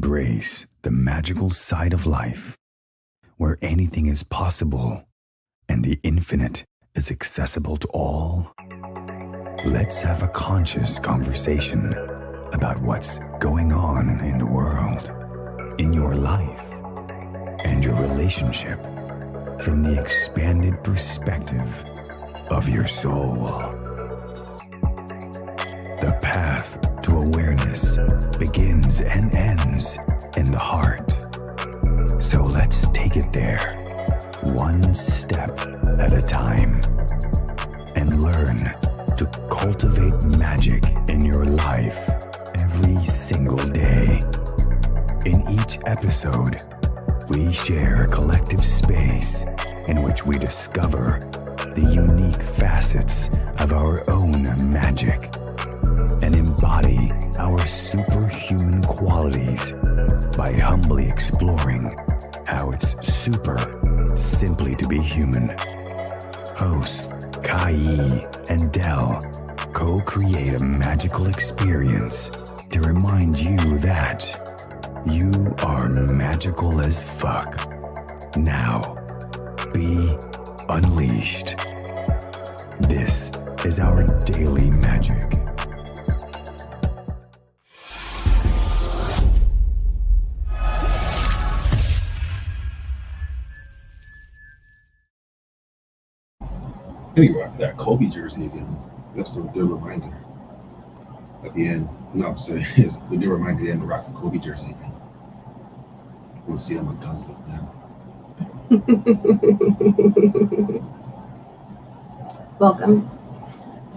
embrace the magical side of life, where anything is possible and the infinite is accessible to all? Let's have a conscious conversation about what's going on in the world, in your life, and your relationship from the expanded perspective of your soul. The path to awareness begins and ends in the heart. So let's take it there, one step at a time, and learn to cultivate magic in your life every single day. In each episode, we share a collective space in which we discover the unique facets of our own magic and embody our superhuman qualities by humbly exploring how it's super simply to be human. Hosts Kaí and Dell co-create a magical experience to remind you that you are magical as fuck. Now, be unleashed. This is our daily magic. Here you are, that Kobe jersey again. That's a good reminder at the end. No, sorry, it's the good reminder at the end to rock the Kobe jersey again. I want to see how my guns look now. Welcome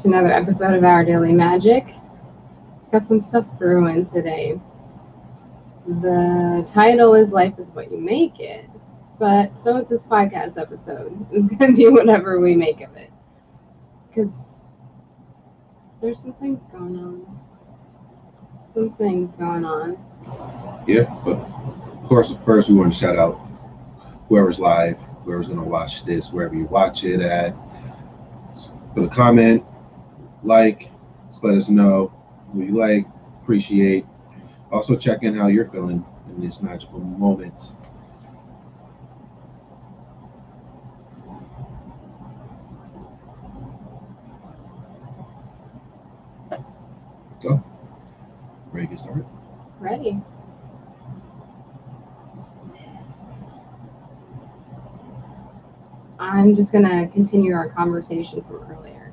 to another episode of Our Daily Magic. Got some stuff brewing today. The title is Life is What You Make It, but so is this podcast episode. It's going to be whatever we make of it. Because there's some things going on. Yeah, but of course, first we want to shout out whoever's live, whoever's going to watch this, wherever you watch it at. Put a comment, just let us know who you like, appreciate. Also check in how you're feeling in this magical moment. Go. Ready to get started? Ready. I'm just going to continue our conversation from earlier.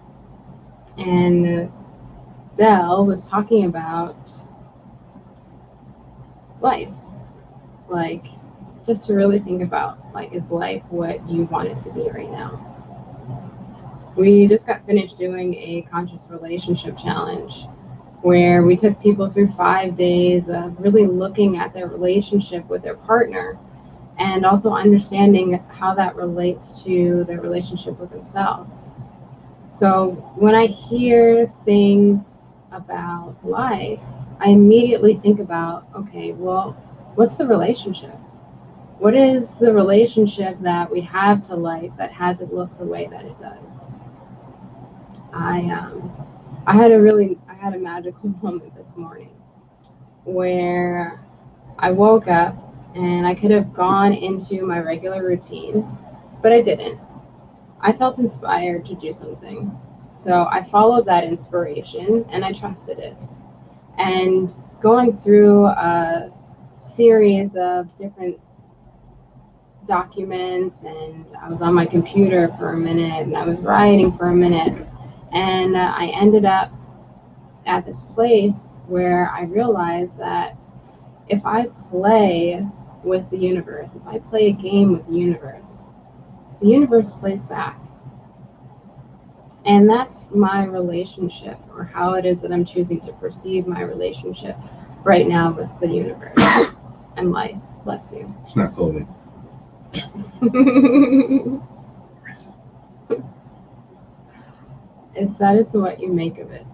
And Dell was talking about life. Like, just to really think about, like, is life what you want it to be right now? We just got finished doing a conscious relationship challenge where we took people through 5 days of really looking at their relationship with their partner and also understanding how that relates to their relationship with themselves. So when I hear things about life, I immediately think about, okay, well, what's the relationship? What is the relationship that we have to life that has it look the way that it does? I had a magical moment this morning where I woke up and I could have gone into my regular routine, but I didn't. I felt inspired to do something. So I followed that inspiration and I trusted it. And going through a series of different documents, and I was on my computer for a minute and I was writing for a minute, and I ended up at this place where I realized that if I play with the universe, if I play a game with the universe plays back. And that's my relationship, or how it is that I'm choosing to perceive my relationship right now with the universe and life. Bless you. It's not COVID. It's that it's what you make of it.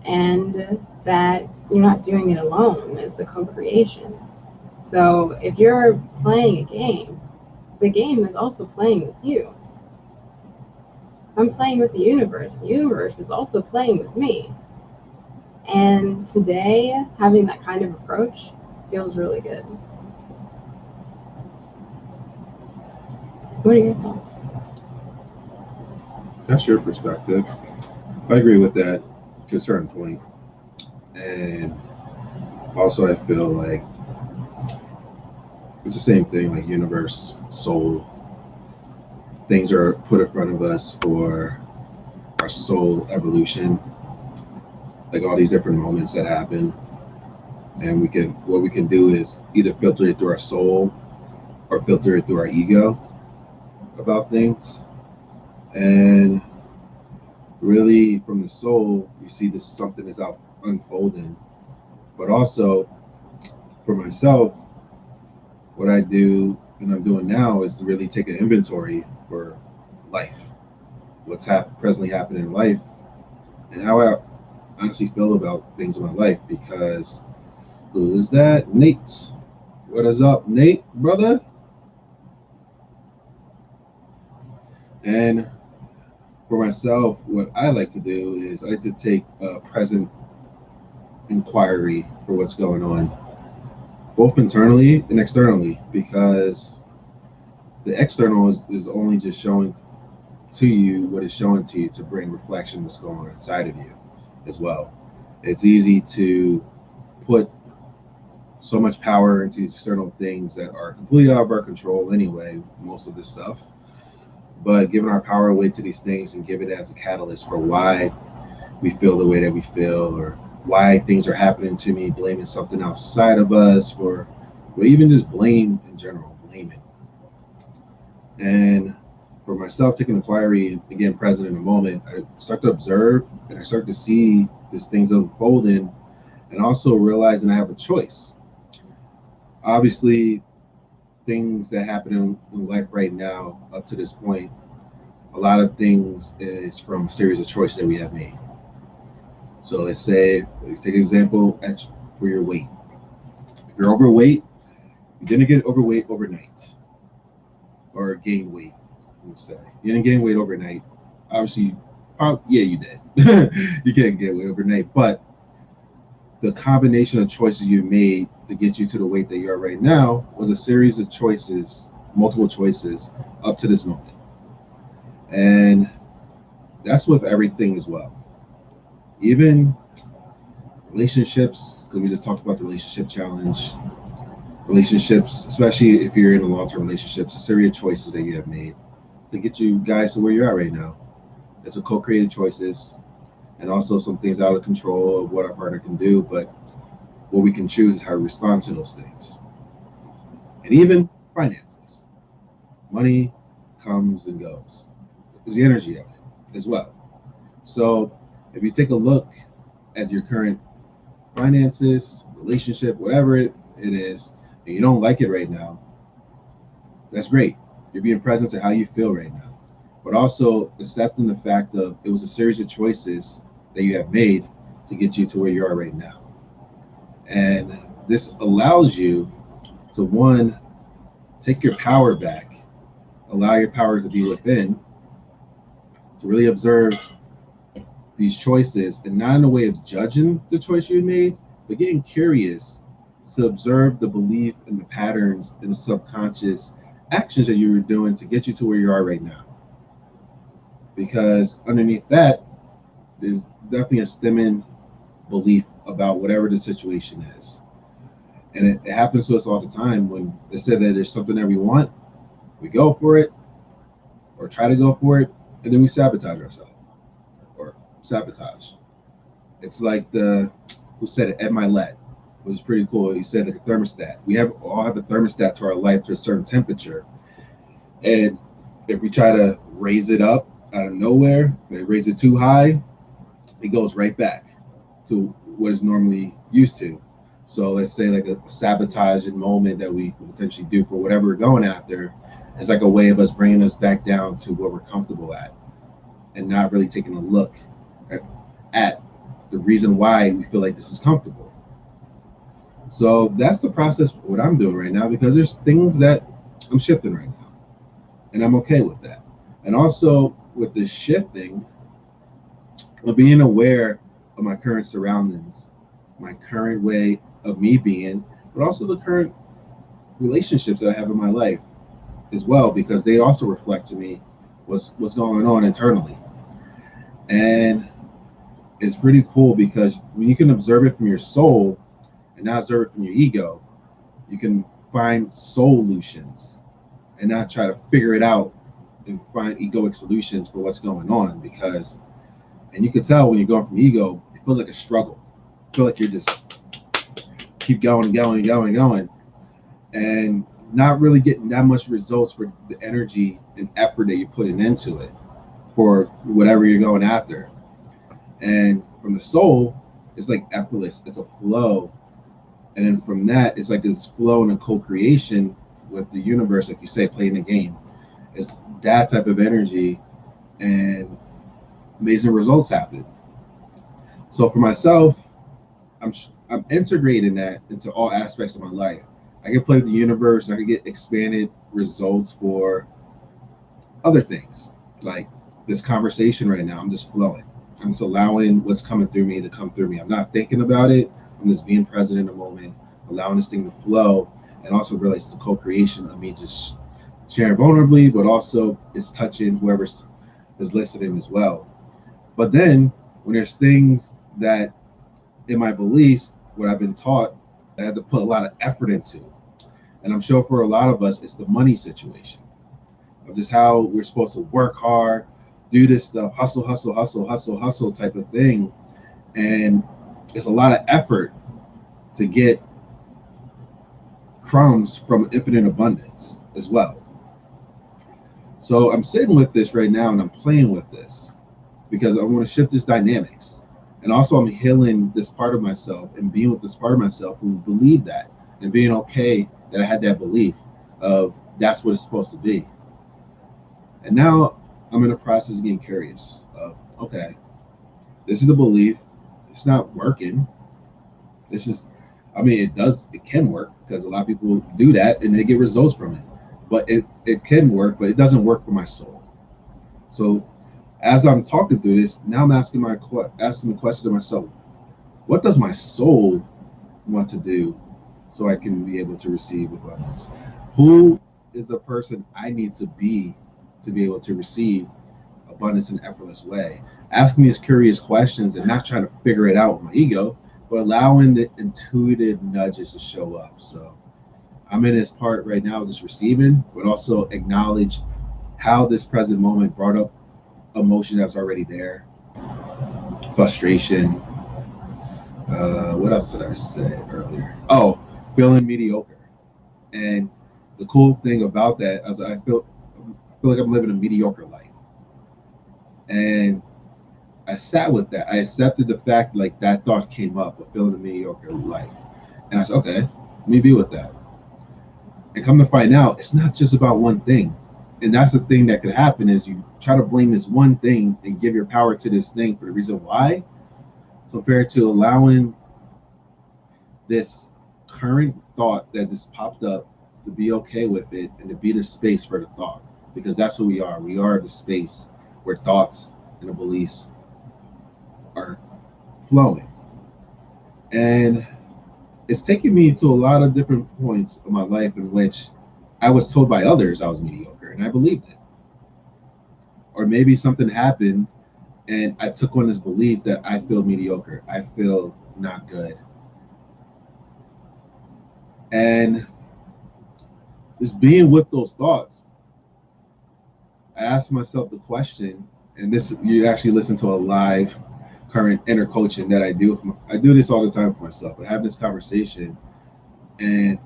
And that you're not doing it alone. It's a co-creation. So if you're playing a game, the game is also playing with you. I'm playing with the universe is also playing with me. And today, having that kind of approach feels really good. What are your thoughts? That's your perspective. I agree with that to a certain point. And also I feel like it's the same thing, like universe, soul. Things are put in front of us for our soul evolution. Like all these different moments that happen. And what we can do is either filter it through our soul or filter it through our ego about things. And really from the soul, you see this something is out unfolding. But also for myself, what I do and I'm doing now is to really take an inventory for life, what's presently happening in life, and how I honestly feel about things in my life. Because who is that? Nate. What is up, Nate, brother? And for myself, what I like to do is I like to take a present inquiry for what's going on, both internally and externally, because the external is only just showing to you what is showing to you to bring reflection that's going on inside of you as well. It's easy to put so much power into these external things that are completely out of our control anyway, most of this stuff. But giving our power away to these things and give it as a catalyst for why we feel the way that we feel, or why things are happening to me, blaming something outside of us, or even just blame in general, blaming. And for myself, taking inquiry, again, present in the moment, I start to observe and I start to see these things unfolding, and also realizing I have a choice. Obviously, things that happen in life right now, up to this point, a lot of things is from a series of choices that we have made. So let's say, take an example for your weight. If you're overweight, you didn't get overweight overnight, or gain weight, let's say. You didn't gain weight overnight. Obviously, yeah, you did. You can't get weight overnight, but the combination of choices you made to get you to the weight that you are right now was a series of choices, multiple choices, up to this moment. And that's with everything as well. Even relationships, because we just talked about the relationship challenge. Relationships, especially if you're in a long-term relationship, it's a series of choices that you have made to get you guys to where you're at right now. It's a co-created choices, and also some things out of control of what our partner can do, but what we can choose is how we respond to those things. And even finances. Money comes and goes. There's the energy of it as well. So if you take a look at your current finances, relationship, whatever it is, and you don't like it right now, that's great. You're being present to how you feel right now. But also accepting the fact of it was a series of choices that you have made to get you to where you are right now. And this allows you to, one, take your power back, allow your power to be within, to really observe these choices, and not in a way of judging the choice you made, but getting curious to observe the belief and the patterns and the subconscious actions that you were doing to get you to where you are right now. Because underneath that, there's definitely a stemming belief about whatever the situation is. And it happens to us all the time when they say that there's something that we want, we go for it, or try to go for it, and then we sabotage ourselves, or sabotage. It's like who said it, Ed Milet. It was pretty cool. He said like a thermostat. We all have a thermostat to our life to a certain temperature. And if we try to raise it up out of nowhere, they raise it too high, it goes right back to what is normally used to. So let's say like a sabotaging moment that we could potentially do for whatever we're going after is like a way of us bringing us back down to what we're comfortable at, and not really taking a look at the reason why we feel like this is comfortable. So that's the process, what I'm doing right now, because there's things that I'm shifting right now, and I'm okay with that. And also with this shifting, of being aware of my current surroundings, my current way of me being, but also the current relationships that I have in my life as well, because they also reflect to me what's going on internally. And it's pretty cool because when you can observe it from your soul and not observe it from your ego, you can find solutions and not try to figure it out and find egoic solutions for what's going on. Because, and you can tell when you're going from ego, it feels like a struggle. You feel like you're just keep going, and not really getting that much results for the energy and effort that you're putting into it for whatever you're going after. And from the soul, it's like effortless. It's a flow. And then from that, it's like this flow and a co-creation with the universe, like you say, playing the game. It's that type of energy, and amazing results happen. So for myself, I'm integrating that into all aspects of my life. I can play with the universe. I can get expanded results for other things, like this conversation right now. I'm just flowing. I'm just allowing what's coming through me to come through me. I'm not thinking about it. I'm just being present in the moment, allowing this thing to flow, and also realize it's a co-creation of me just sharing vulnerably, but also it's touching whoever is listening as well. But then when there's things that in my beliefs, what I've been taught, I had to put a lot of effort into. And I'm sure for a lot of us, it's the money situation of just how we're supposed to work hard, do this stuff, hustle type of thing. And it's a lot of effort to get crumbs from infinite abundance as well. So I'm sitting with this right now and I'm playing with this because I want to shift this dynamics. And also I'm healing this part of myself and being with this part of myself who believed that, and being okay that I had that belief of that's what it's supposed to be. And now I'm in the process of getting curious of, okay, this is a belief. It's not working. This is, I mean, it can work because a lot of people do that and they get results from it. But it can work, but it doesn't work for my soul. So as I'm talking through this, now I'm asking the question to myself, what does my soul want to do so I can be able to receive abundance? Who is the person I need to be able to receive abundance in an effortless way? Asking these curious questions and not trying to figure it out with my ego, but allowing the intuitive nudges to show up. So I'm in this part right now, just receiving, but also acknowledge how this present moment brought up emotion that's already there. Frustration. What else did I say earlier? Oh, feeling mediocre. And the cool thing about that is I feel like I'm living a mediocre life. And I sat with that. I accepted the fact like that thought came up of feeling a mediocre life. And I said, okay, let me be with that. And come to find out, it's not just about one thing. And that's the thing that could happen is you try to blame this one thing and give your power to this thing for the reason why, compared to allowing this current thought that just popped up to be okay with it and to be the space for the thought. Because that's who we are. We are the space where thoughts and the beliefs are flowing. And it's taken me to a lot of different points of my life in which I was told by others I was mediocre, and I believed it. Or maybe something happened and I took on this belief that I feel mediocre, I feel not good. And just being with those thoughts, I asked myself the question, and this, you actually listen to a live current inner coaching that I do. I do this all the time for myself. I have this conversation, and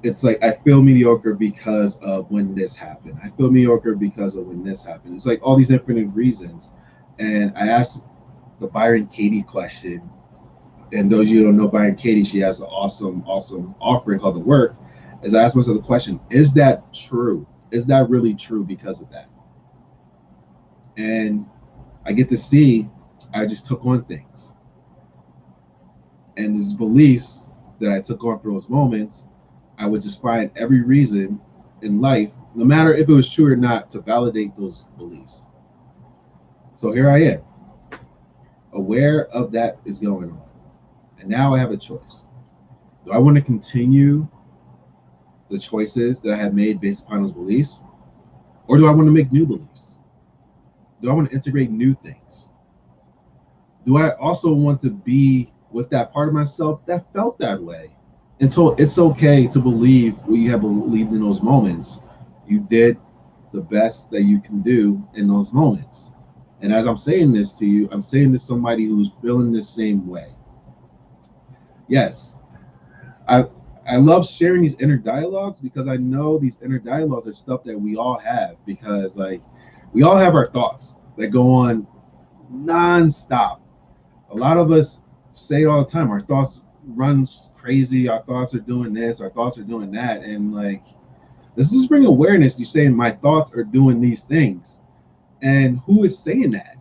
it's like I feel mediocre because of when this happened. I feel mediocre because of when this happened. It's like all these infinite reasons. And I asked the Byron Katie question. And those of you who don't know Byron Katie, she has an awesome offering called The Work. As I asked myself the question, is that true? Is that really true because of that? And I get to see I just took on things. And these beliefs that I took on for those moments, I would just find every reason in life, no matter if it was true or not, to validate those beliefs. So here I am. aware of that is going on. And now I have a choice. Do I want to continue the choices that I have made based upon those beliefs? Or do I want to make new beliefs? Do I want to integrate new things? Do I also want to be with that part of myself that felt that way? And so it's okay to believe what you have believed in those moments. You did the best that you can do in those moments. And as I'm saying this to you, I'm saying to somebody who's feeling the same way. Yes, I love sharing these inner dialogues because I know these inner dialogues are stuff that we all have, because like we all have our thoughts that go on non-stop. A lot of us say it all the time. Our thoughts run crazy. Our thoughts are doing this. Our thoughts are doing that. And like, this is bring awareness. You're saying my thoughts are doing these things. And who is saying that?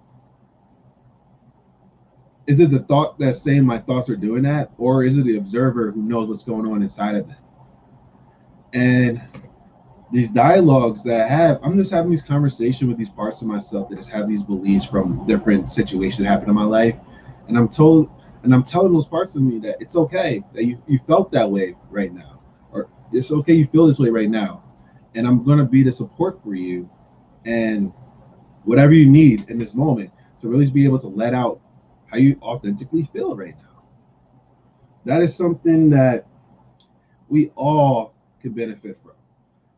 Is it the thought that's saying my thoughts are doing that? Or is it the observer who knows what's going on inside of them? And these dialogues that I have, I'm just having these conversations with these parts of myself that just have these beliefs from different situations that happen in my life. And I'm telling those parts of me that it's okay that you felt that way right now. Or it's okay you feel this way right now. And I'm gonna be the support for you and whatever you need in this moment to really be able to let out how you authentically feel right now. That is something that we all can benefit from.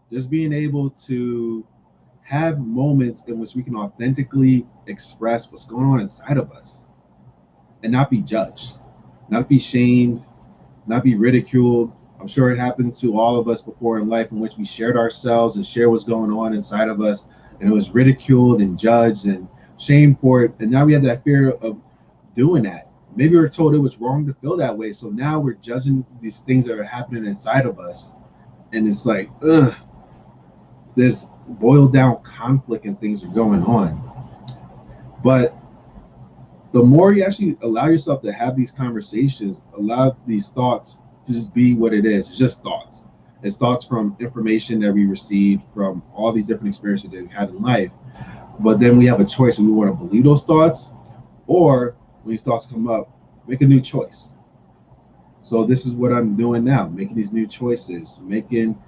Just being able to have moments in which we can authentically express what's going on inside of us and not be judged, not be shamed, not be ridiculed. I'm sure it happened to all of us before in life in which we shared ourselves and shared what's going on inside of us, and it was ridiculed and judged and shamed for it. And now we have that fear of doing that. Maybe we were told it was wrong to feel that way. So now we're judging these things that are happening inside of us. And it's like, ugh, this boiled down conflict and things are going on. But the more you actually allow yourself to have these conversations, allow these thoughts to just be what it is. It's just thoughts. It's thoughts from information that we received from all these different experiences that we had in life. But then we have a choice if we want to believe those thoughts, or when these thoughts come up, make a new choice. So this is what I'm doing now, making these new choices, making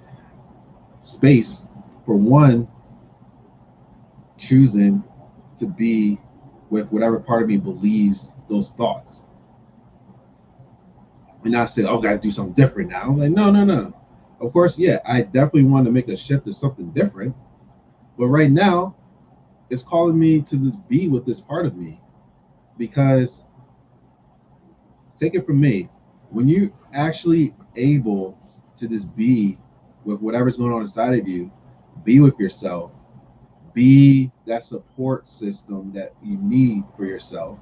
space for one, choosing to be with whatever part of me believes those thoughts. And not say, oh, I gotta do something different now. I'm like, no. Of course, yeah, I definitely want to make a shift to something different. But right now, it's calling me to this be with this part of me. Because take it from me, when you actually able to just be with whatever's going on inside of you, be with yourself, be that support system that you need for yourself,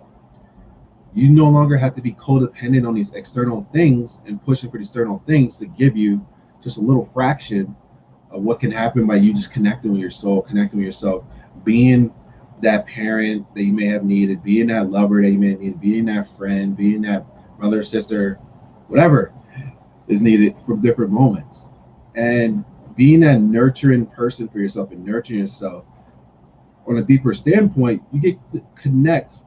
you no longer have to be codependent on these external things and pushing for these external things to give you just a little fraction of what can happen by you just connecting with your soul, connecting with yourself, being that parent that you may have needed, being that lover that you may need, being that friend, being that brother, sister, whatever is needed from different moments. And being that nurturing person for yourself and nurturing yourself on a deeper standpoint, you get to connect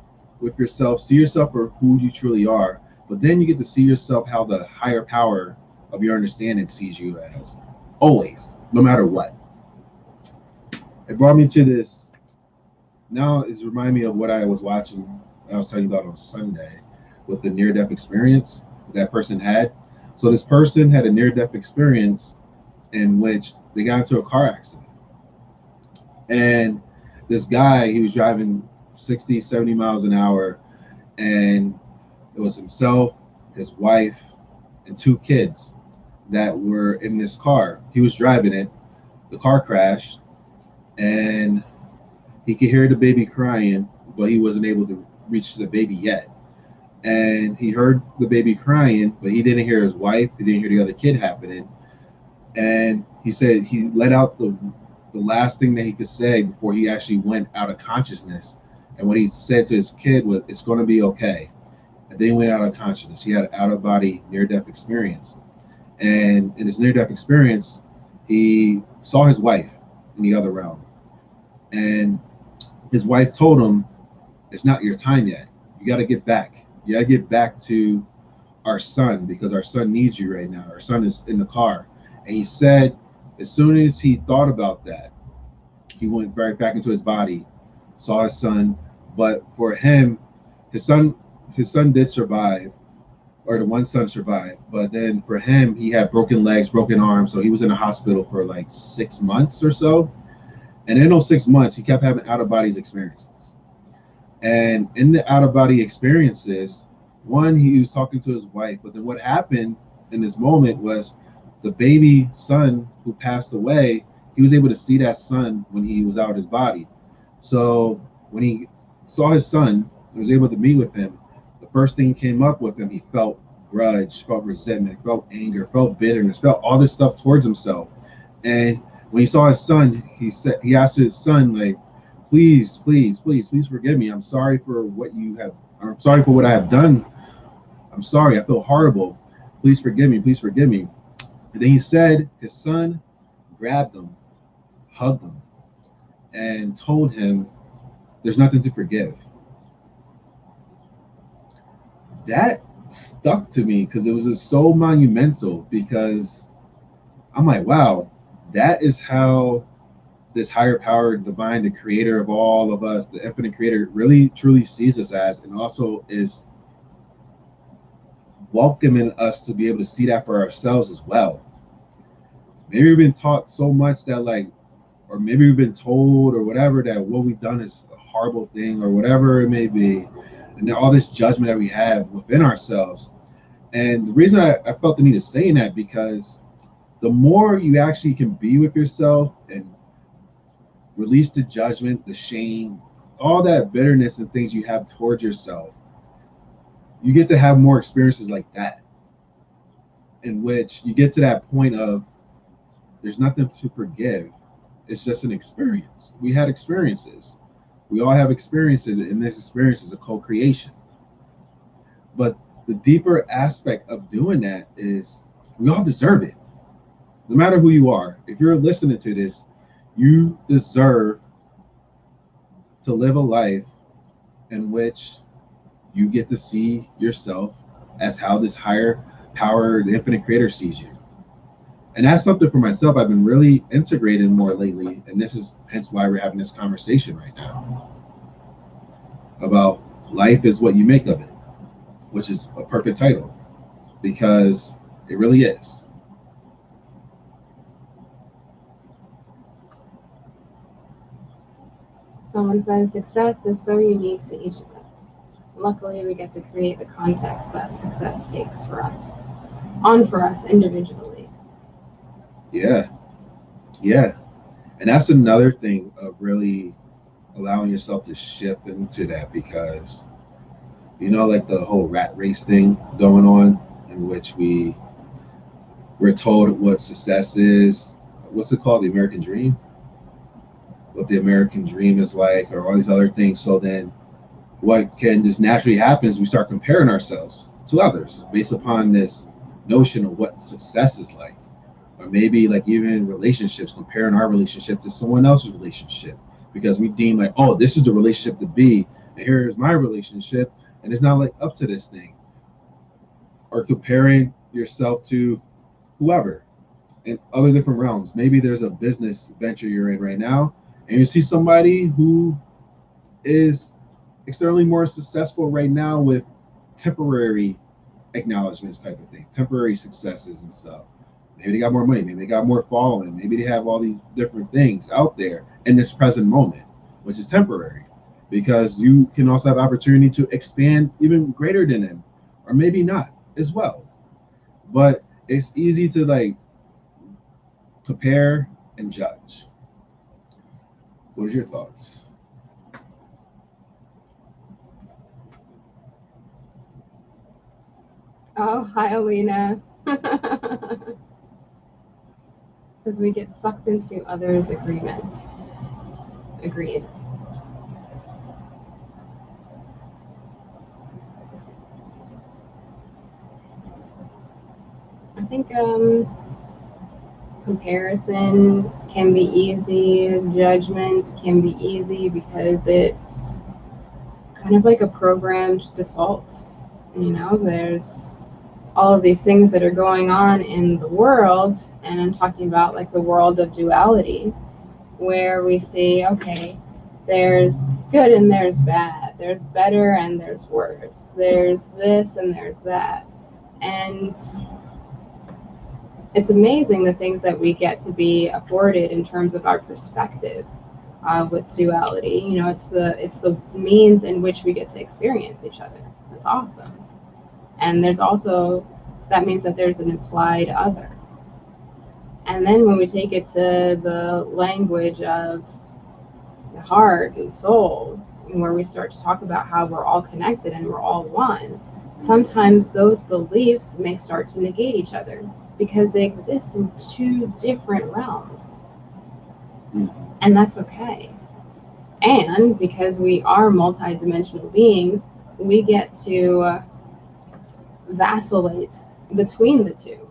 with yourself, see yourself for who you truly are, but then you get to see yourself how the higher power of your understanding sees you as, always, no matter what. It brought me to this. Now it's reminding me of what I was watching, I was telling you about on Sunday, with the near-death experience that person had. So this person had a near-death experience in which they got into a car accident. And this guy, he was driving 60, 70 miles an hour, and it was himself, his wife, and 2 kids that were in this car. He was driving it. The car crashed, and he could hear the baby crying, but he wasn't able to reach the baby yet. And he heard the baby crying, but he didn't hear his wife. He didn't hear the other kid happening. And he said he let out the last thing that he could say before he actually went out of consciousness. And what he said to his kid was, "It's going to be okay." And then he went out of consciousness. He had an out-of-body near-death experience. And in his near-death experience, he saw his wife in the other realm. And his wife told him, "It's not your time yet. You got to get back. You got to get back to our son, because our son needs you right now. Our son is in the car. And he said, as soon as he thought about that, he went right back into his body, saw his son. But for him, his son did survive, or the one son survived. But then for him, he had broken legs, broken arms. So he was in the hospital for like 6 months or so. And in those 6 months, he kept having out-of-body experiences. And in the out-of-body experiences, one, he was talking to his wife. But then what happened in this moment was the baby son who passed away, he was able to see that son when he was out of his body. So when he saw his son, he was able to meet with him. The first thing came up with him, he felt grudge, felt resentment, felt anger, felt bitterness, felt all this stuff towards himself. And when he saw his son, he asked his son, like, please forgive me. I'm sorry for what I'm sorry for what I have done. I'm sorry, I feel horrible. Please forgive me, please forgive me. And then he said his son grabbed him, hugged him, and told him there's nothing to forgive. That stuck to me because it was just so monumental, because I'm like, wow, that is how this higher power, divine, the creator of all of us, the infinite creator, really truly sees us as, and also is welcoming us to be able to see that for ourselves as well. Maybe we've been taught so much that, like, or maybe we've been told or whatever that what we've done is a horrible thing or whatever it may be, and then all this judgment that we have within ourselves. And the reason I felt the need of saying that, because the more you actually can be with yourself and release the judgment, the shame, all that bitterness and things you have towards yourself, you get to have more experiences like that, in which you get to that point of there's nothing to forgive. It's just an experience. We had experiences. We all have experiences, and this experience is a co-creation. But the deeper aspect of doing that is we all deserve it. No matter who you are, if you're listening to this, you deserve to live a life in which you get to see yourself as how this higher power, the infinite creator, sees you. And that's something for myself I've been really integrating more lately. And this is hence why we're having this conversation right now about life is what you make of it, which is a perfect title, because it really is. Someone says success is so unique to each of us. Luckily, we get to create the context that success takes for us individually. Yeah. And that's another thing of really allowing yourself to shift into that, because, you know, like the whole rat race thing going on, in which we're told what success is. What's it called? The American dream? What the American dream is like, or all these other things. So then what can just naturally happen is we start comparing ourselves to others based upon this notion of what success is like. Or maybe like even relationships, comparing our relationship to someone else's relationship, because we deem like, oh, this is the relationship to be, and here's my relationship, and it's not like up to this thing. Or comparing yourself to whoever in other different realms. Maybe there's a business venture you're in right now, and you see somebody who is externally more successful right now with temporary acknowledgments type of thing, temporary successes and stuff. Maybe they got more money, maybe they got more following, maybe they have all these different things out there in this present moment, which is temporary, because you can also have opportunity to expand even greater than them, or maybe not as well. But it's easy to like compare and judge. What are your thoughts? Oh, hi, Alina. Says we get sucked into others' agreements. Agreed. I think comparison can be easy, judgment can be easy, because it's kind of like a programmed default. You know, there's all of these things that are going on in the world, and I'm talking about like the world of duality, where we see, okay, there's good and there's bad, there's better and there's worse, there's this and there's that. And it's amazing the things that we get to be afforded in terms of our perspective with duality. You know, it's the means in which we get to experience each other. That's awesome. And there's also, that means that there's an implied other. And then when we take it to the language of the heart and soul, and where we start to talk about how we're all connected and we're all one, sometimes those beliefs may start to negate each other because they exist in two different realms. And that's okay. And because we are multidimensional beings, we get to vacillate between the two.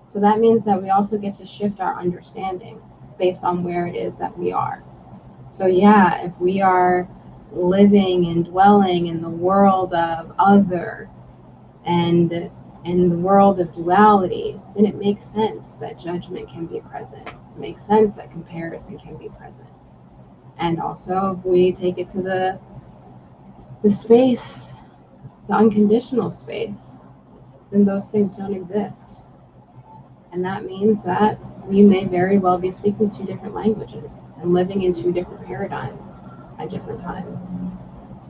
So that means that we also get to shift our understanding based on where it is that we are. So yeah, if we are living and dwelling in the world of other and in the world of duality, then it makes sense that judgment can be present. It makes sense that comparison can be present. And also, if we take it to the space, the unconditional space, then those things don't exist. And that means that we may very well be speaking two different languages and living in two different paradigms at different times.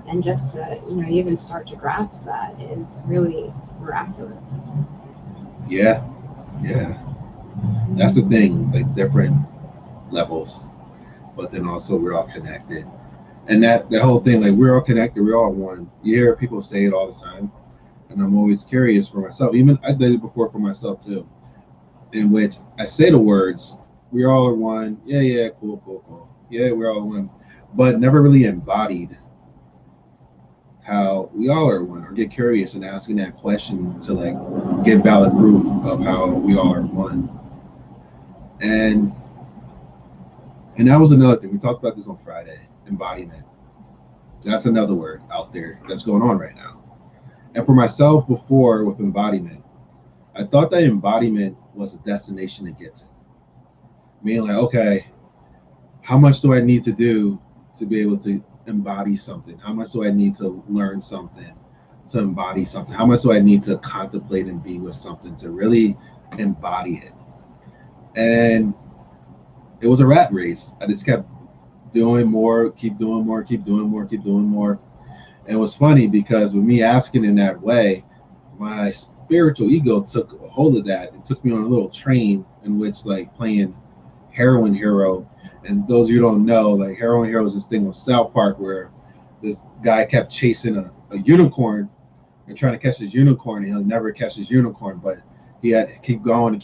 And just to, you know, even start to grasp that is really miraculous. Yeah. That's the thing, like different levels, but then also we're all connected. And that whole thing, like we're all connected, we're all one. You hear people say it all the time. And I'm always curious for myself. Even I did it before for myself too, in which I say the words, we all are one. Yeah, cool. Yeah, we're all one. But never really embodied how we all are one, or get curious and asking that question to like get valid proof of how we all are one. And that was another thing. We talked about this on Friday, embodiment. That's another word out there that's going on right now. And for myself before with embodiment, I thought that embodiment was a destination to get to. Meaning like, okay, how much do I need to do to be able to embody something? How much do I need to learn something to embody something? How much do I need to contemplate and be with something to really embody it? And it was a rat race. I just kept doing more, keep doing more. And it was funny because with me asking in that way, my spiritual ego took a hold of that and took me on a little train in which like playing Heroin Hero. And those of you who don't know, like Heroin Hero is this thing with South Park where this guy kept chasing a unicorn and trying to catch his unicorn, and he'll never catch his unicorn, but he had to keep going.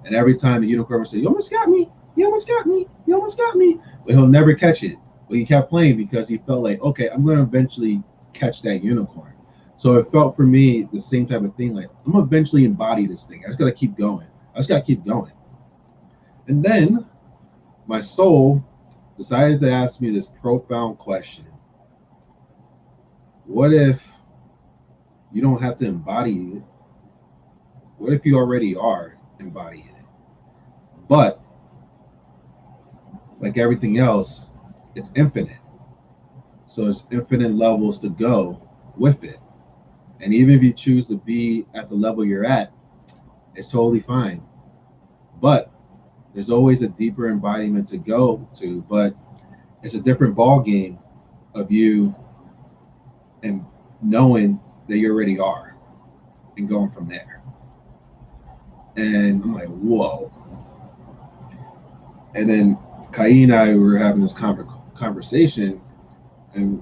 And every time the unicorn would say, "You almost got me, you almost got me, you almost got me," but he'll never catch it. But he kept playing because he felt like, okay, I'm going to eventually catch that unicorn. So it felt for me the same type of thing, like I'm going to eventually embody this thing. I just got to keep going. And then my soul decided to ask me this profound question. What if you don't have to embody it? What if you already are embodying it? But like everything else, it's infinite. So there's infinite levels to go with it. And even if you choose to be at the level you're at, it's totally fine. But there's always a deeper embodiment to go to, but it's a different ball game of you and knowing that you already are and going from there. And I'm like, whoa. And then Kaí and I were having this conversation, and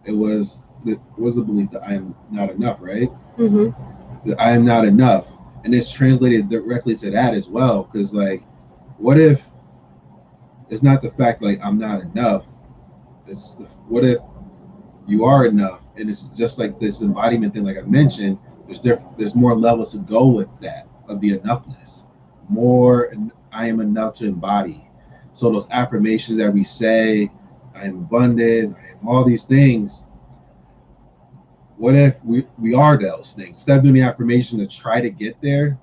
it was the belief that I am not enough, right? Mm-hmm. That I am not enough. And it's translated directly to that as well, because like, what if it's not the fact like I'm not enough, it's what if you are enough? And it's just like this embodiment thing, like I mentioned, there's more levels to go with that, of the enoughness. More, I am enough to embody. So those affirmations that we say, I I am abundant, I am all these things. What if we are those things? Instead of doing the affirmation to try to get there,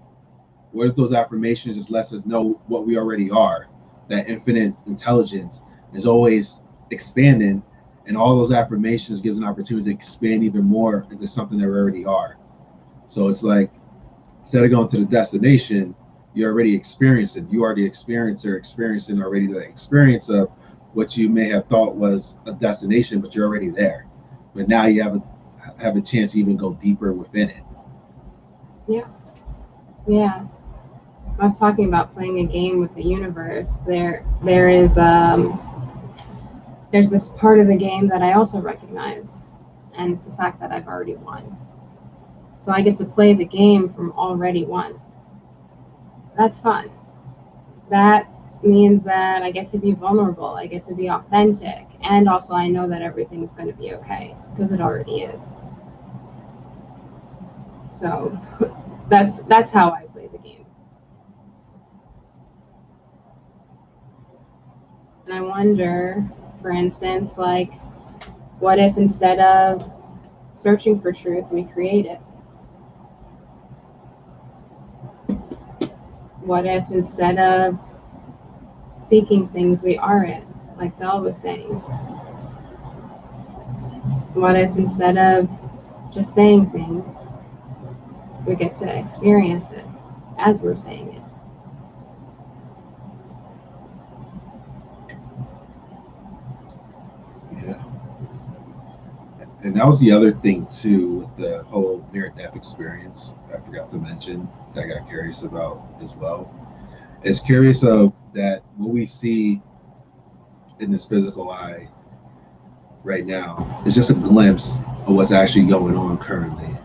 what if those affirmations just lets us know what we already are? That infinite intelligence is always expanding, and all those affirmations gives an opportunity to expand even more into something that we already are. So it's like, instead of going to the destination, you're already experiencing. You are the experiencer, experiencing already the experience of what you may have thought was a destination, but you're already there. But now you have a chance to even go deeper within it. Yeah. I was talking about playing a game with the universe. There's this part of the game that I also recognize, and it's the fact that I've already won. So I get to play the game from already won. That's fun. That means that I get to be vulnerable, I get to be authentic, and also I know that everything's going to be okay, because it already is. So that's how I play the game. And I wonder, for instance, like, what if instead of searching for truth, we create it? What if instead of seeking things, we are it, like Dell was saying? What if instead of just saying things, we get to experience it as we're saying it? Yeah. And that was the other thing too with the whole near-death experience. I forgot to mention that I got curious about as well. It's curious of that what we see in this physical eye right now is just a glimpse of what's actually going on currently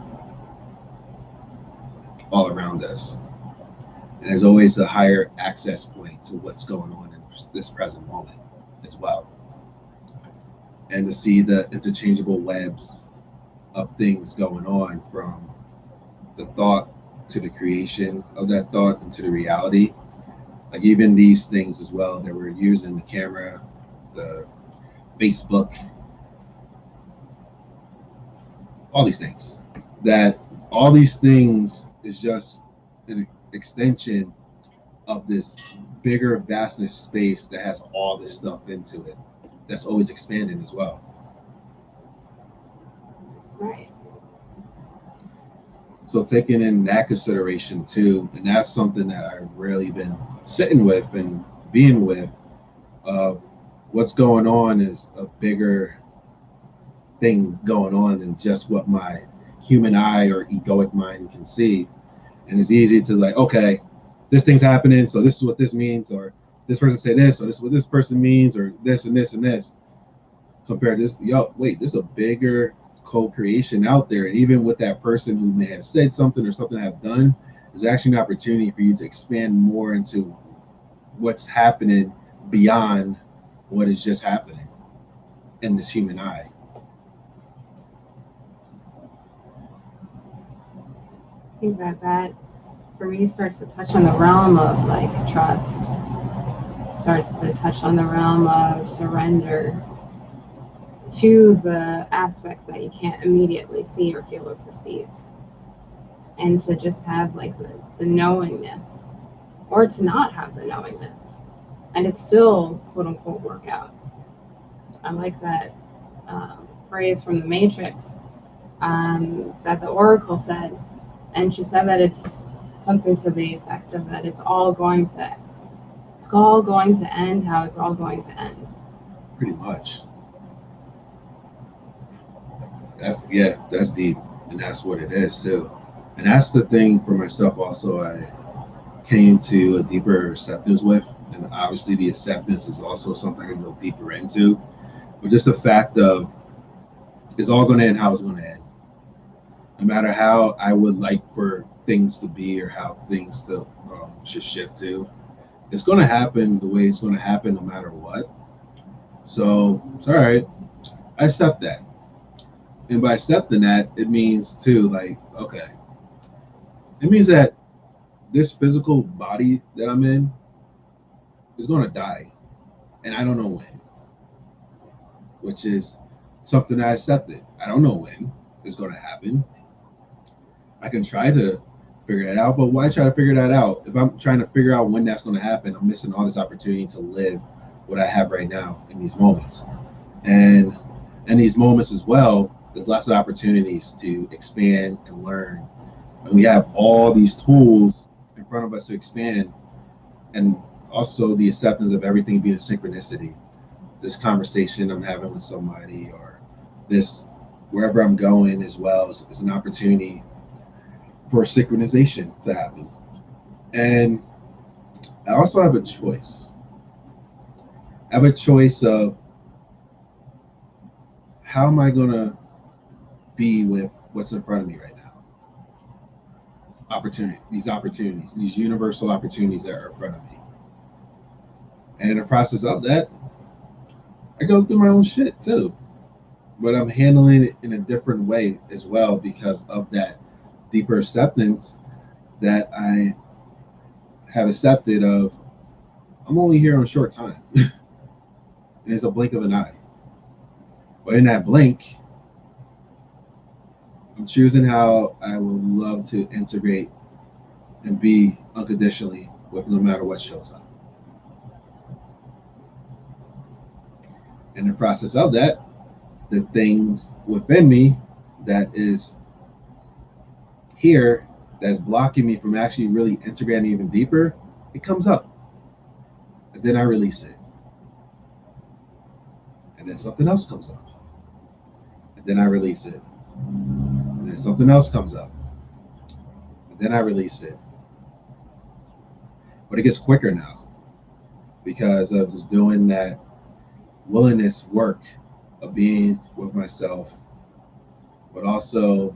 all around us. And there's always a higher access point to what's going on in this present moment as well. And to see the interchangeable webs of things going on, from the thought to the creation of that thought into the reality. Like even these things as well that we're using, the camera, the Facebook, all these things, that all these things is just an extension of this bigger vastness space that has all this stuff into it, that's always expanding as well. Right. So taking in that consideration too, and that's something that I've really been sitting with and being with. What's going on is a bigger thing going on than just what my human eye or egoic mind can see. And it's easy to like, okay, this thing's happening, so this is what this means, or this person said this, or this is what this person means, or this and this and this. Compared to this, wait, there's a bigger co-creation out there. And even with that person who may have said something or something have done, there's actually an opportunity for you to expand more into what's happening beyond what is just happening in this human eye. I think that for me starts to touch on the realm of like trust, starts to touch on the realm of surrender to the aspects that you can't immediately see or feel or perceive, and to just have like the knowingness, or to not have the knowingness, and it's still quote unquote work out. I like that phrase from the Matrix that the Oracle said, and she said that it's something to the effect of that it's all going to end how it's all going to end. Pretty much. That's deep, and that's what it is too. And that's the thing for myself also. I came to a deeper acceptance with, and obviously the acceptance is also something I can go deeper into. But just the fact of it's all going to end how it's going to end. No matter how I would like for things to be or how things to should shift to, it's going to happen the way it's going to happen no matter what. So it's all right. I accept that. And by accepting that, it means too, like, okay, it means that this physical body that I'm in is going to die. And I don't know when. which is something I accepted. I don't know when it's going to happen. I can try to figure that out, but why try to figure that out? If I'm trying to figure out when that's going to happen, I'm missing all this opportunity to live what I have right now in these moments. And in these moments as well, there's lots of opportunities to expand and learn. And we have all these tools in front of us to expand, and also the acceptance of everything being a synchronicity. This conversation I'm having with somebody, or this wherever I'm going as well, is an opportunity for synchronization to happen. And I also have a choice. I have a choice of how am I going to be with what's in front of me right now. Opportunities, these universal opportunities that are in front of me. And in the process of that, I go through my own shit too. But I'm handling it in a different way as well because of that deeper acceptance that I have accepted of I'm only here on a short time. And it's a blink of an eye. But in that blink, I'm choosing how I would love to integrate and be unconditionally with no matter what shows up. In the process of that, the things within me that is here that's blocking me from actually really integrating even deeper, it comes up. And then I release it. And then something else comes up. And then I release it. And then something else comes up. And then I release it. But it gets quicker now because of just doing that willingness work of being with myself, but also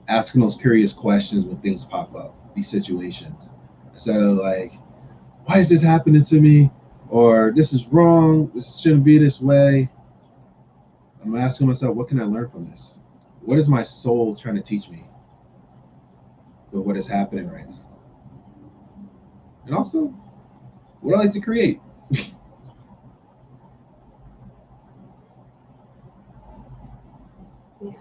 asking those curious questions when things pop up, these situations. Instead of like, why is this happening to me? Or this is wrong, this shouldn't be this way. I'm asking myself, what can I learn from this? What is my soul trying to teach me with what is happening right now? And also, what I like to create. Yeah.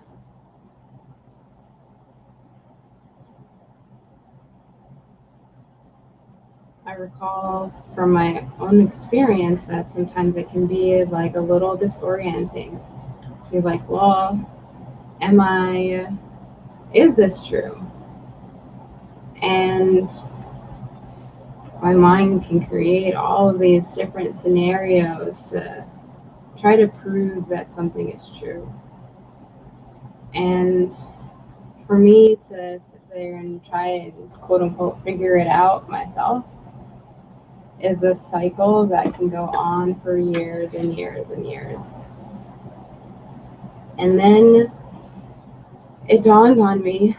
I recall from my own experience that sometimes it can be like a little disorienting. You're like, well, is this true? And my mind can create all of these different scenarios to try to prove that something is true. And for me to sit there and try and quote unquote figure it out myself is a cycle that can go on for years and years and years. And then it dawned on me,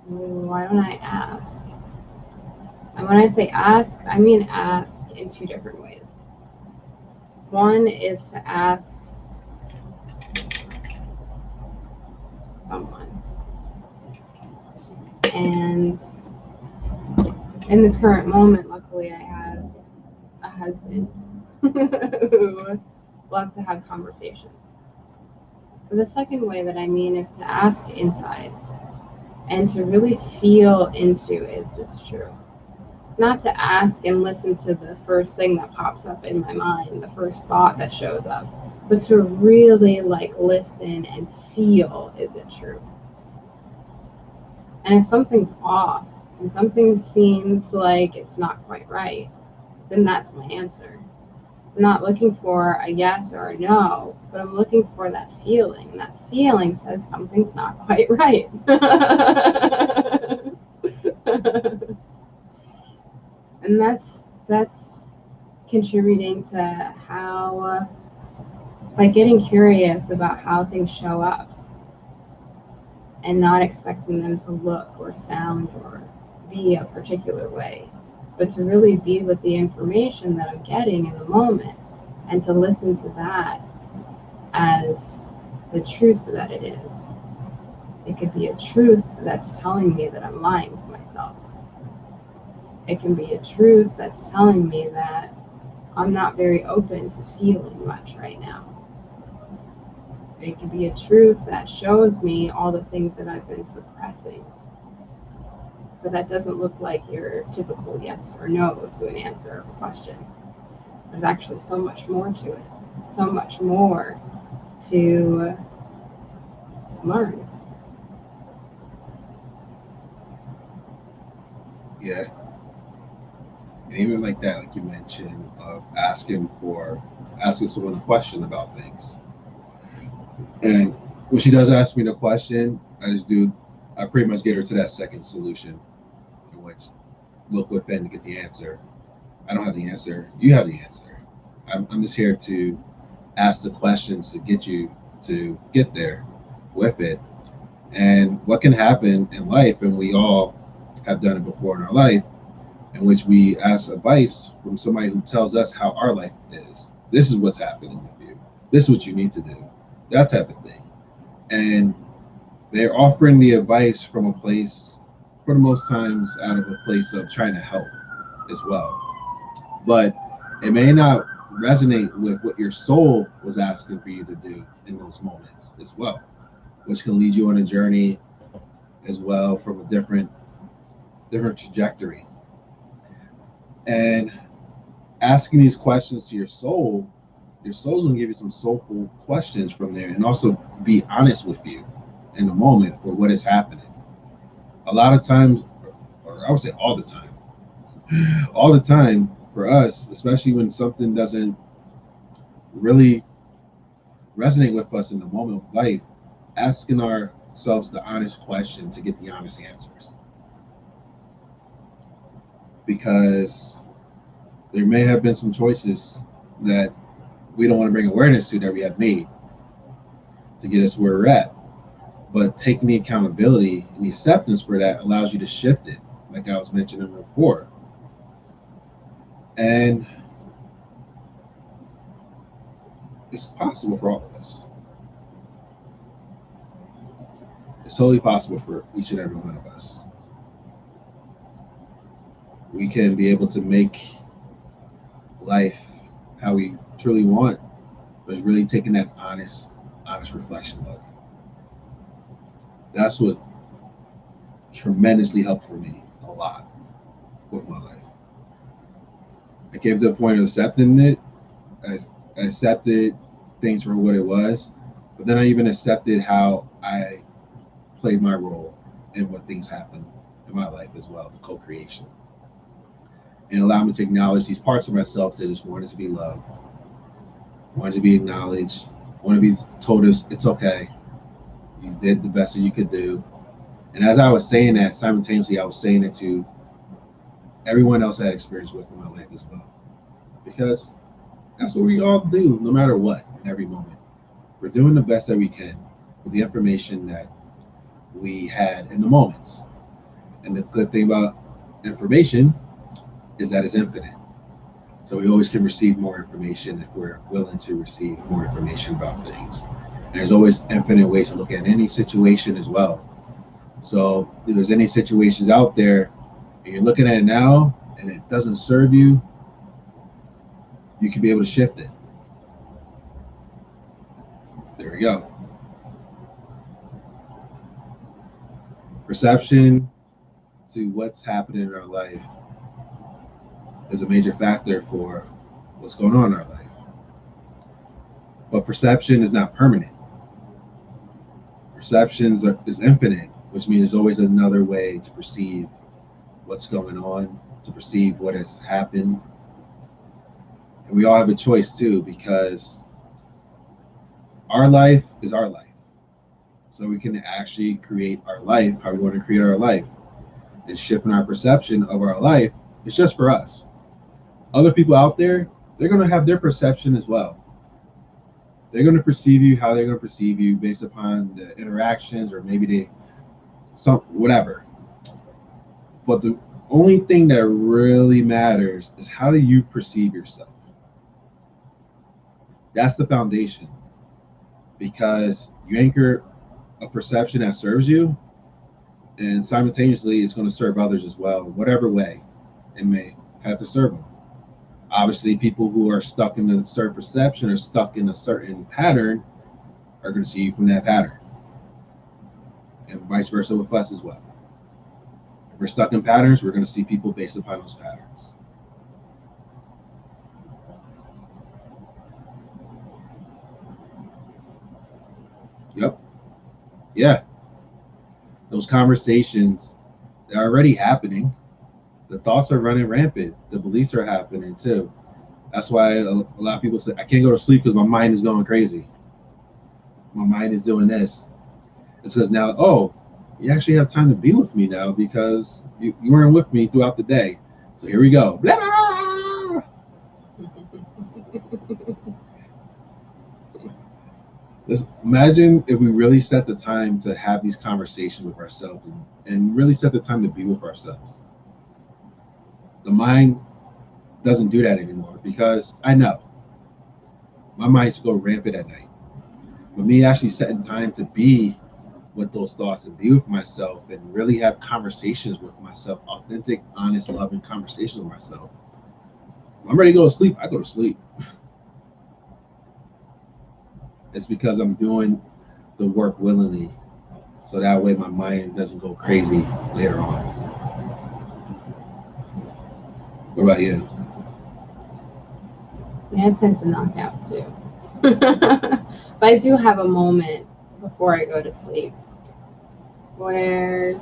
why don't I ask? And when I say ask, I mean ask in two different ways. One is to ask someone. And in this current moment, luckily, I have a husband who loves to have conversations. But the second way that I mean is to ask inside and to really feel into, is this true? Not to ask and listen to the first thing that pops up in my mind, the first thought that shows up, but to really like listen and feel, is it true? And if something's off and something seems like it's not quite right, then that's my answer. I'm not looking for a yes or a no, but I'm looking for that feeling. And that feeling says something's not quite right. And that's contributing to how, like, getting curious about how things show up and not expecting them to look or sound or be a particular way, but to really be with the information that I'm getting in the moment and to listen to that as the truth that it is. It could be a truth that's telling me that I'm lying to myself. It can be a truth that's telling me that I'm not very open to feeling much right now. It can be a truth that shows me all the things that I've been suppressing. But that doesn't look like your typical yes or no to an answer of a question. There's actually so much more to it, so much more to learn. Yeah. And even like that, like you mentioned, of asking someone a question about things. And when she does ask me the question, I pretty much get her to that second solution, in which look within to get the answer. I don't have the answer. You have the answer. I'm just here to ask the questions to get you to get there with it. And what can happen in life, and we all have done it before in our life, in which we ask advice from somebody who tells us how our life is. This is what's happening with you. This is what you need to do. That type of thing. And they're offering the advice from a place, for the most times, out of a place of trying to help as well. But it may not resonate with what your soul was asking for you to do in those moments as well, which can lead you on a journey as well from a different trajectory. And asking these questions to your soul's gonna give you some soulful questions from there, and also be honest with you in the moment for what is happening. A lot of times, or I would say all the time, all the time for us, especially when something doesn't really resonate with us in the moment of life, asking ourselves the honest question to get the honest answers. Because there may have been some choices that we don't want to bring awareness to that we have made to get us where we're at. But taking the accountability and the acceptance for that allows you to shift it, like I was mentioning before. And it's possible for all of us. It's totally possible for each and every one of us. We can be able to make life how we truly want, but it's really taking that honest reflection look. That's what tremendously helped for me a lot with my life. I came to the point of accepting it. I accepted things for what it was, but then I even accepted how I played my role in what things happened in my life as well, the co-creation. And allowed me to acknowledge these parts of myself that just wanted to be loved, wanted to be acknowledged, wanted to be told it's okay. You did the best that you could do. And as I was saying that, simultaneously, I was saying it to everyone else I had experience with in my life as well. Because that's what we all do, no matter what, in every moment. We're doing the best that we can with the information that we had in the moments. And the good thing about information is that it's infinite. So we always can receive more information if we're willing to receive more information about things. And there's always infinite ways to look at any situation as well. So if there's any situations out there and you're looking at it now and it doesn't serve you, you can be able to shift it. There we go. Perception to what's happening in our life is a major factor for what's going on in our life. But perception is not permanent. Perception is infinite, which means there's always another way to perceive what's going on, to perceive what has happened. And we all have a choice too, because our life is our life. So we can actually create our life how we want to create our life. And shifting our perception of our life is just for us. Other people out there, they're going to have their perception as well. They're going to perceive you how they're going to perceive you based upon the interactions, or maybe whatever. But the only thing that really matters is how do you perceive yourself. That's the foundation, because you anchor a perception that serves you, and simultaneously it's going to serve others as well, whatever way it may have to serve them. Obviously, people who are stuck in a certain perception or stuck in a certain pattern are going to see you from that pattern. And vice versa with us as well. If we're stuck in patterns, we're going to see people based upon those patterns. Yep. Yeah. Those conversations, they're already happening. The thoughts are running rampant. The beliefs are happening too. That's why a lot of people say, I can't go to sleep because my mind is going crazy. My mind is doing this. It's because now, oh, you actually have time to be with me now because you weren't with me throughout the day. So here we go. Blah, blah, blah. Just imagine if we really set the time to have these conversations with ourselves and really set the time to be with ourselves. The mind doesn't do that anymore because I know my minds go rampant at night. But me actually setting time to be with those thoughts and be with myself and really have conversations with myself, authentic, honest, loving conversations with myself. When I'm ready to go to sleep, I go to sleep. It's because I'm doing the work willingly, so that way my mind doesn't go crazy later on. What about you? Yeah, I tend to knock out too. But I do have a moment before I go to sleep where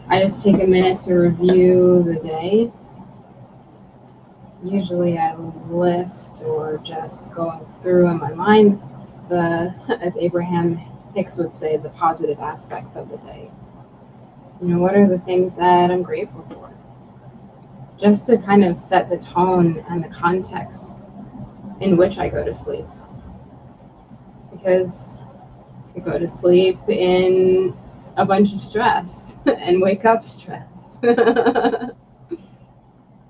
I just take a minute to review the day. Usually I list or just going through in my mind as Abraham Hicks would say, the positive aspects of the day. You know, what are the things that I'm grateful for? Just to kind of set the tone and the context in which I go to sleep. Because I go to sleep in a bunch of stress and wake up stressed.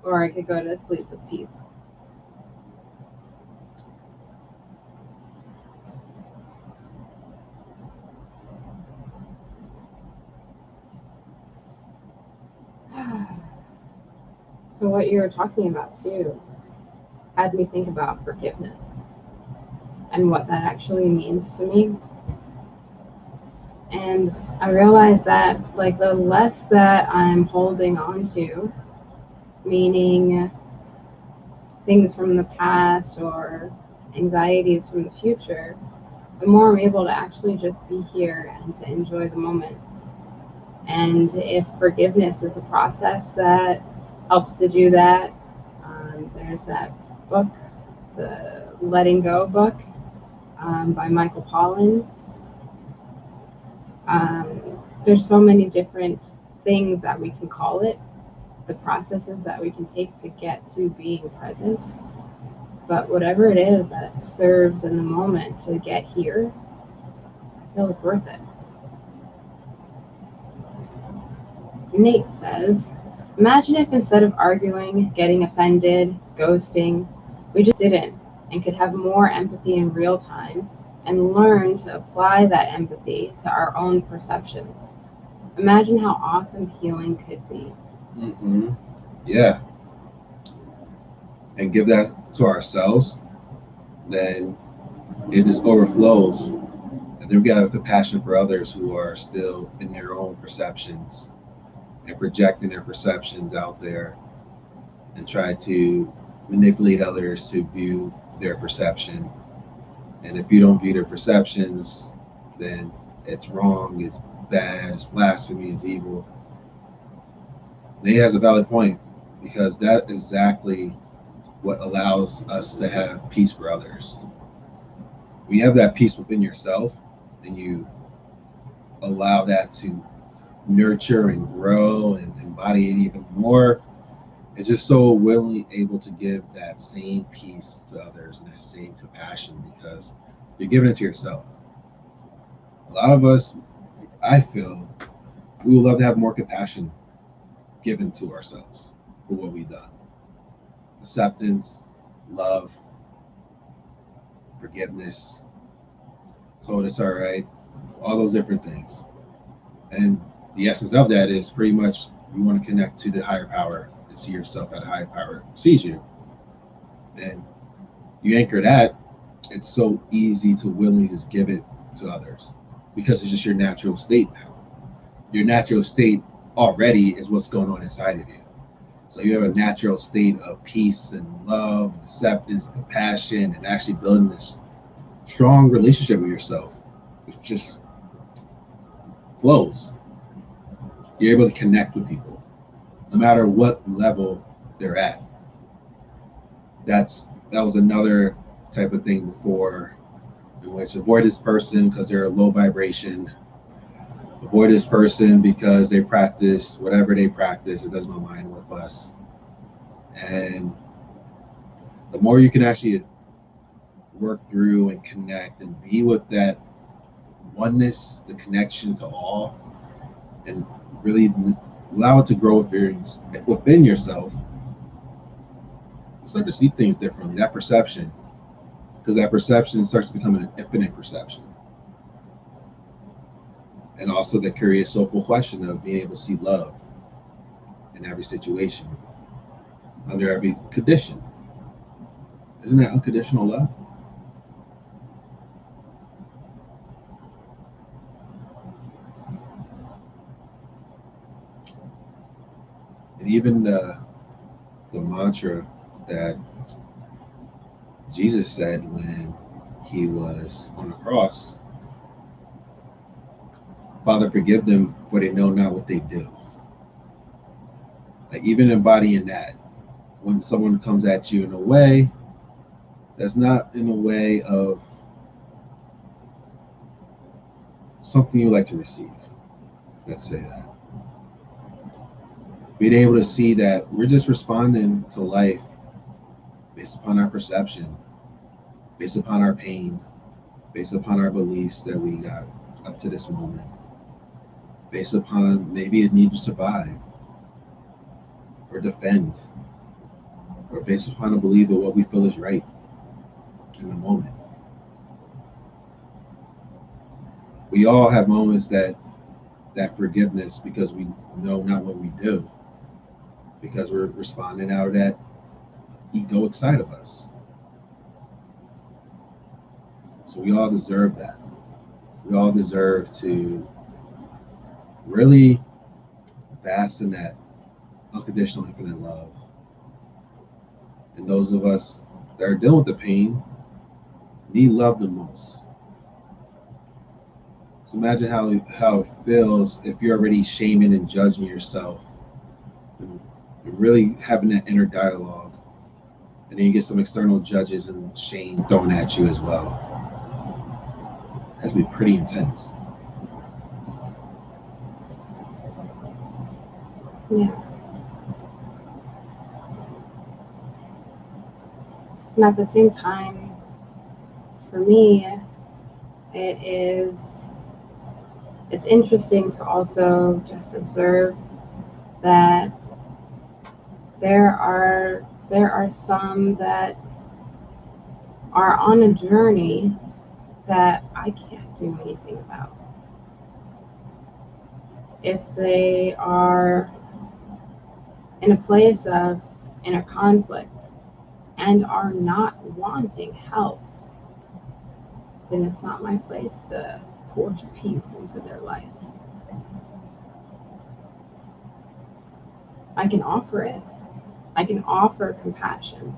Or I could go to sleep with peace. So what you were talking about too had me think about forgiveness and what that actually means to me. And I realized that like the less that I'm holding on to, meaning things from the past or anxieties from the future, the more I'm able to actually just be here and to enjoy the moment. And if forgiveness is a process that helps to do that, there's that book, the Letting Go book by Michael Pollan. There's so many different things that we can call it, the processes that we can take to get to being present. But whatever it is that serves in the moment to get here, I feel it's worth it. Nate says, imagine if instead of arguing, getting offended, ghosting, we just didn't and could have more empathy in real time and learn to apply that empathy to our own perceptions. Imagine how awesome healing could be. Mm-hmm. Yeah. And give that to ourselves, then it just overflows. And then we got compassion for others who are still in their own perceptions and projecting their perceptions out there and try to manipulate others to view their perception. And if you don't view their perceptions, then it's wrong, it's bad, it's blasphemy, it's evil. Nate has a valid point, because that is exactly what allows us to have peace for others. When you have that peace within yourself and you allow that to nurture and grow and embody it even more, it's just so willingly able to give that same peace to others and that same compassion, because you're giving it to yourself. A lot of us, I feel, we would love to have more compassion given to ourselves for what we've done. Acceptance, love, forgiveness, told it's all right, all those different things. And the essence of that is pretty much we want to connect to the higher power and see yourself at a higher power sees you. And you anchor that, it's so easy to willingly just give it to others because it's just your natural state now. Your natural state already is what's going on inside of you. So you have a natural state of peace and love, and acceptance, and compassion, and actually building this strong relationship with yourself. It just flows. You're able to connect with people, no matter what level they're at. That was another type of thing before, in which avoid this person because they're low vibration. Avoid this person because they practice whatever they practice. It doesn't align with us. And the more you can actually work through and connect and be with that oneness, the connection to all, and really allow it to grow within yourself, you start to see things differently. That perception, because that perception starts to become an infinite perception. And also the curious, soulful question of being able to see love in every situation, under every condition. Isn't that unconditional love? And even the mantra that Jesus said when he was on the cross, Father, forgive them, for they know not what they do. Like, even embodying that, when someone comes at you in a way that's not in a way of something you like to receive, let's say that. Being able to see that we're just responding to life based upon our perception, based upon our pain, based upon our beliefs that we got up to this moment, based upon maybe a need to survive or defend, or based upon a belief of what we feel is right in the moment. We all have moments that forgiveness, because we know not what we do, because we're responding out of that egoic side of us. So we all deserve that. We all deserve to really bask in that unconditional infinite love. And those of us that are dealing with the pain need love the most. So imagine how it feels if you're already shaming and judging yourself, and really having that inner dialogue, and then you get some external judges and shame thrown at you as well. It has to be pretty intense. Yeah. And at the same time, for me, it's interesting to also just observe that there are some that are on a journey that I can't do anything about. If they are in a place of inner conflict and are not wanting help, then it's not my place to force peace into their life. I can offer it. I can offer compassion.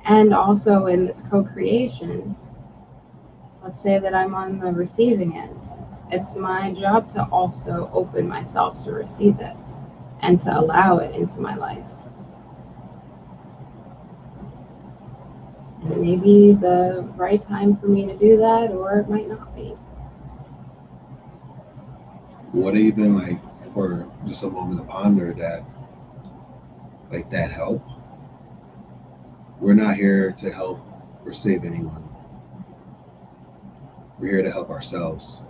And also in this co-creation, let's say that I'm on the receiving end. It's my job to also open myself to receive it and to allow it into my life. And it may be the right time for me to do that, or it might not be. What even, like, for just a moment to ponder that, like, that help? We're not here to help or save anyone. We're here to help ourselves,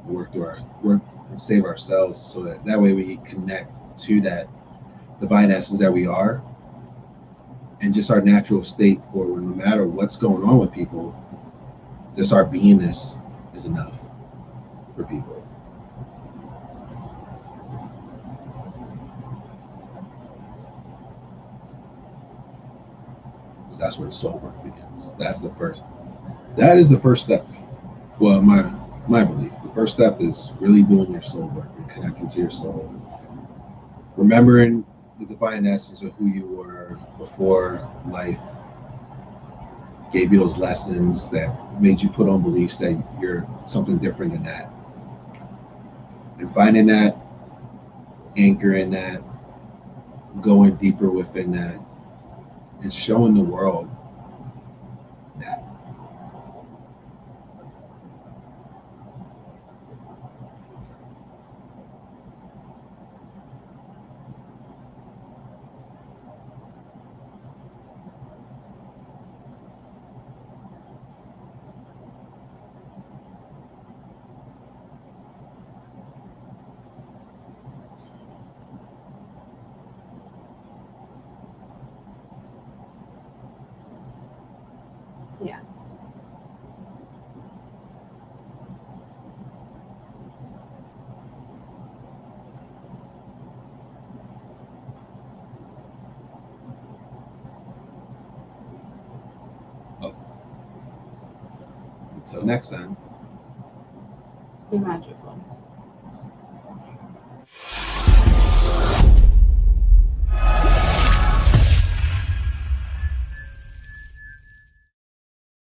work and save ourselves, so that way we connect to that divine essence that we are, and just our natural state for when, no matter what's going on with people, just our beingness is enough for people. because that's where the soul work begins. That is the first step. Well, my belief, the first step is really doing your soul work and connecting to your soul, remembering the divine essence of who you were before life gave you those lessons that made you put on beliefs that you're something different than that. And finding that, anchoring that, going deeper within that, and showing the world that. Yeah. Until next time. So magical.